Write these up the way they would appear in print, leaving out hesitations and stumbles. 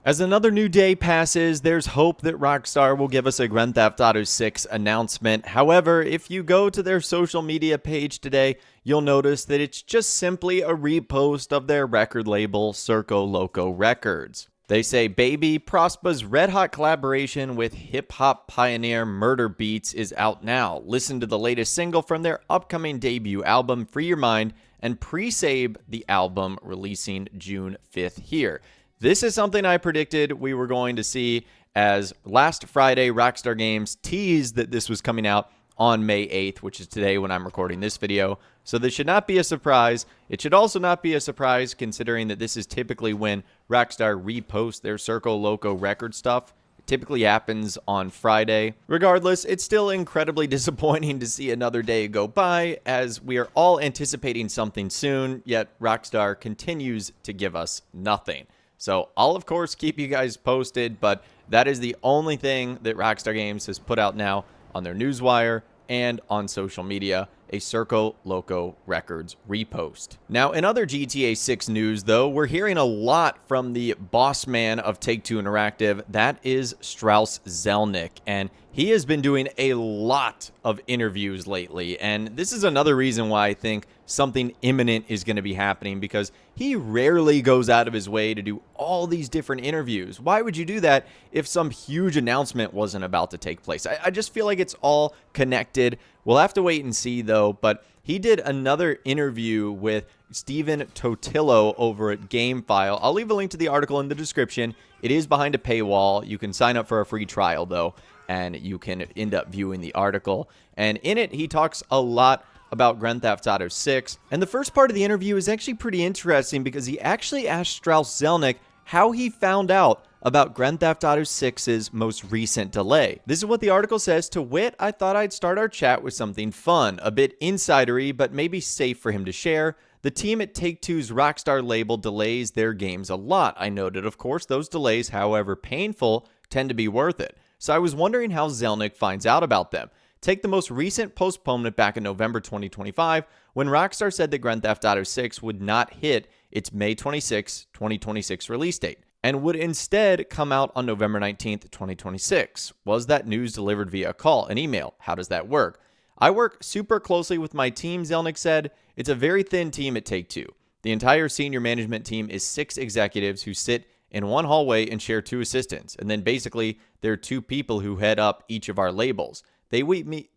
As another new day passes, there's hope that Rockstar will give us a Grand Theft Auto 6 announcement. However, if you go to their social media page today, you'll notice that it's just simply a repost of their record label, Circo Loco Records. They say Baby Prospa's red-hot collaboration with hip-hop pioneer Murder Beats is out now. Listen to the latest single from their upcoming debut album, Free Your Mind, and pre-save the album releasing June 5th here. This is something I predicted we were going to see, as last Friday, Rockstar Games teased that this was coming out on May 8th, which is today when I'm recording this video. So this should not be a surprise. It should also not be a surprise considering that this is typically when Rockstar reposts their Circo Loco record stuff. It typically happens on Friday. Regardless, it's still incredibly disappointing to see another day go by, as we are all anticipating something soon, yet Rockstar continues to give us nothing. So I'll, of course, keep you guys posted, but that is the only thing that Rockstar Games has put out now on their newswire and on social media, a Circo Loco Records repost. Now, in other GTA 6 news, though, we're hearing a lot from the boss man of Take-Two Interactive. That is Strauss Zelnick, and he has been doing a lot of interviews lately, and this is another reason why I think something imminent is going to be happening, because he rarely goes out of his way to do all these different interviews. Why would you do that if some huge announcement wasn't about to take place? I just feel like it's all connected. We'll have to wait and see, though, but he did another interview with Steven Totillo over at GameFile. I'll leave a link to the article in the description. It is behind a paywall. You can sign up for a free trial, though, and you can end up viewing the article. And in it, he talks a lot about Grand Theft Auto 6. And the first part of the interview is actually pretty interesting because he actually asked Strauss Zelnick how he found out about Grand Theft Auto 6's most recent delay. This is what the article says. To wit, I thought I'd start our chat with something fun, a bit insidery, but maybe safe for him to share. The team at Take-Two's Rockstar label delays their games a lot. I noted, of course, those delays, however painful, tend to be worth it. So I was wondering how Zelnick finds out about them. Take the most recent postponement back in November 2025, when Rockstar said that Grand Theft Auto 6 would not hit its May 26, 2026 release date, and would instead come out on November 19th, 2026. Was that news delivered via a call, an email? How does that work? I work super closely with my team, Zelnick said. It's a very thin team at Take-Two. The entire senior management team is 6 executives who sit in one hallway and share 2 assistants, and then basically there are 2 people who head up each of our labels. They meet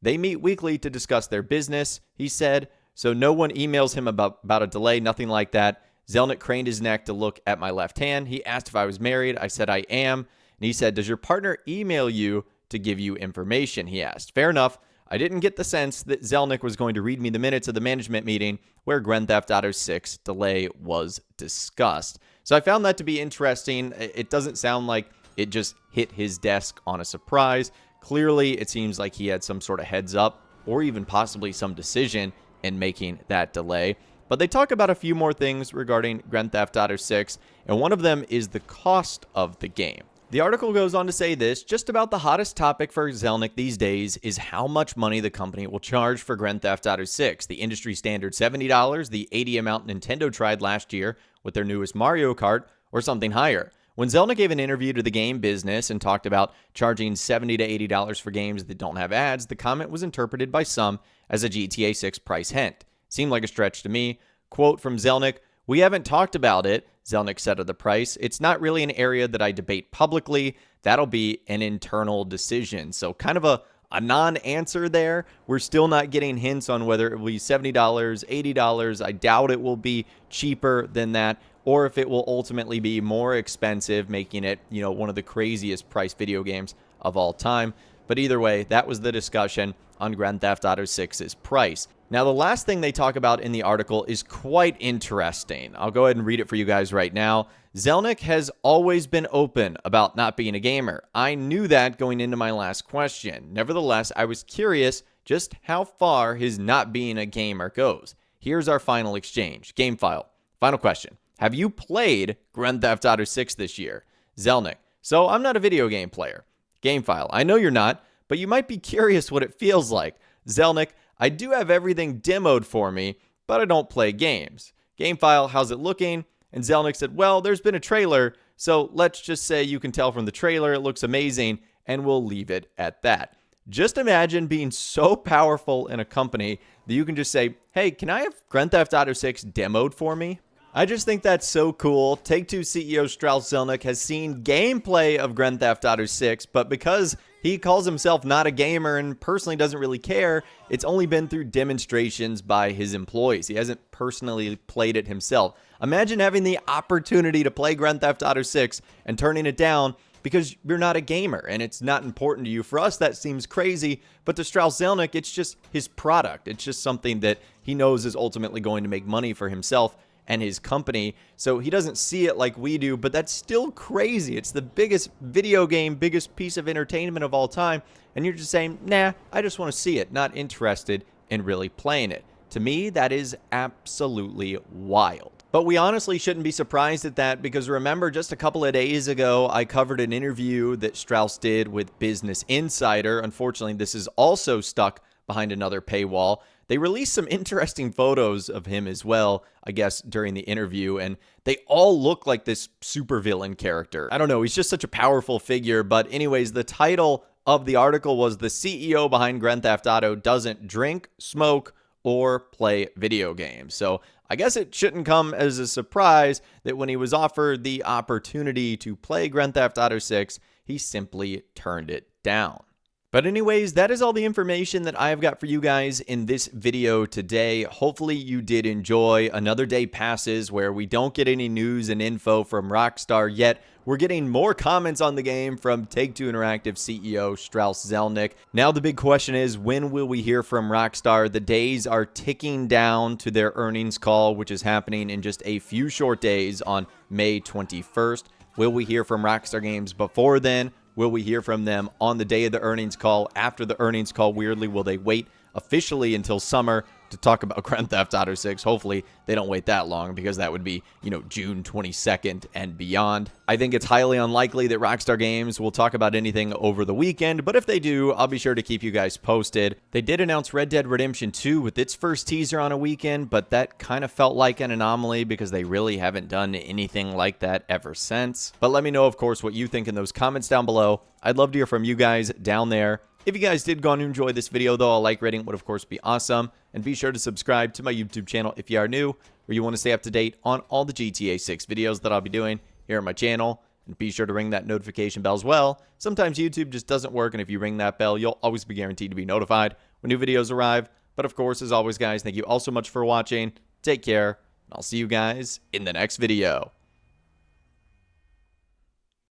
weekly to discuss their business, he said, so no one emails him about a delay, nothing like that. Zelnick craned his neck to look at my left hand. He asked if I was married. I said I am. And he said, does your partner email you to give you information? He asked. Fair enough. I didn't get the sense that Zelnick was going to read me the minutes of the management meeting where Grand Theft Auto 6 delay was discussed. So I found that to be interesting. It doesn't sound like it just hit his desk on a surprise. Clearly, it seems like he had some sort of heads up or even possibly some decision in making that delay. But they talk about a few more things regarding Grand Theft Auto 6, and one of them is the cost of the game. The article goes on to say this: just about the hottest topic for Zelnick these days is how much money the company will charge for Grand Theft Auto 6. The industry standard $70, the $80 amount Nintendo tried last year with their newest Mario Kart, or something higher. When Zelnick gave an interview to the Game Business and talked about charging $70 to $80 for games that don't have ads, the comment was interpreted by some as a GTA 6 price hint. Seemed like a stretch to me. Quote from Zelnick, "We haven't talked about it," Zelnick said of the price. "It's not really an area that I debate publicly. That'll be an internal decision." So kind of a non-answer there. We're still not getting hints on whether it will be $70, $80. I doubt it will be cheaper than that, or if it will ultimately be more expensive, making it, one of the craziest priced video games of all time. But either way, that was the discussion on Grand Theft Auto 6's price. Now, the last thing they talk about in the article is quite interesting. I'll go ahead and read it for you guys right now. Zelnick has always been open about not being a gamer. I knew that going into my last question. Nevertheless, I was curious just how far his not being a gamer goes. Here's our final exchange. Game file. Final question. Have you played Grand Theft Auto 6 this year? Zelnick. So I'm not a video game player. Game file. I know you're not, but you might be curious what it feels like. Zelnick. I do have everything demoed for me, but I don't play games. Game file. How's it looking? And Zelnick said, well, there's been a trailer, So let's just say you can tell from the trailer it looks amazing, and we'll leave it at that. Just imagine being so powerful in a company that you can just say, hey, can I have Grand Theft Auto 6 demoed for me? I just think that's so cool. Take-Two CEO Strauss Zelnick has seen gameplay of Grand Theft Auto 6, but because he calls himself not a gamer and personally doesn't really care, it's only been through demonstrations by his employees. He hasn't personally played it himself. Imagine having the opportunity to play Grand Theft Auto 6 and turning it down because you're not a gamer and it's not important to you. For us, that seems crazy, but to Strauss Zelnick, it's just his product. It's just something that he knows is ultimately going to make money for himself and his company, so he doesn't see it like we do, but that's still crazy. It's the biggest video game, biggest piece of entertainment of all time, and you're just saying, nah, I just want to see it, not interested in really playing it. To me, that is absolutely wild. But we honestly shouldn't be surprised at that, because remember, just a couple of days ago, I covered an interview that Strauss did with Business Insider. Unfortunately, this is also stuck behind another paywall. They released some interesting photos of him as well, I guess, during the interview, and they all look like this supervillain character. I don't know, he's just such a powerful figure, but anyways, the title of the article was "The CEO Behind Grand Theft Auto Doesn't Drink, Smoke, or Play Video Games." So I guess it shouldn't come as a surprise that when he was offered the opportunity to play Grand Theft Auto 6, he simply turned it down. But anyways, that is all the information that I've got for you guys in this video today. Hopefully you did enjoy. Another day passes where we don't get any news and info from Rockstar, yet we're getting more comments on the game from Take-Two Interactive CEO Strauss Zelnick. Now the big question is, when will we hear from Rockstar? The days are ticking down to their earnings call, which is happening in just a few short days on May 21st. Will we hear from Rockstar Games before then? Will we hear from them on the day of the earnings call? After the earnings call, weirdly, will they wait officially until summer to talk about Grand Theft Auto 6? Hopefully, they don't wait that long, because that would be, June 22nd and beyond. I think it's highly unlikely that Rockstar Games will talk about anything over the weekend, but if they do, I'll be sure to keep you guys posted. They did announce Red Dead Redemption 2 with its first teaser on a weekend, but that kind of felt like an anomaly because they really haven't done anything like that ever since. But let me know, of course, what you think in those comments down below. I'd love to hear from you guys down there. If you guys did go on to enjoy this video, though, a like rating would, of course, be awesome. And be sure to subscribe to my YouTube channel if you are new, or you want to stay up to date on all the GTA 6 videos that I'll be doing here on my channel. And be sure to ring that notification bell as well. Sometimes YouTube just doesn't work, and if you ring that bell, you'll always be guaranteed to be notified when new videos arrive. But, of course, as always, guys, thank you all so much for watching. Take care, and I'll see you guys in the next video.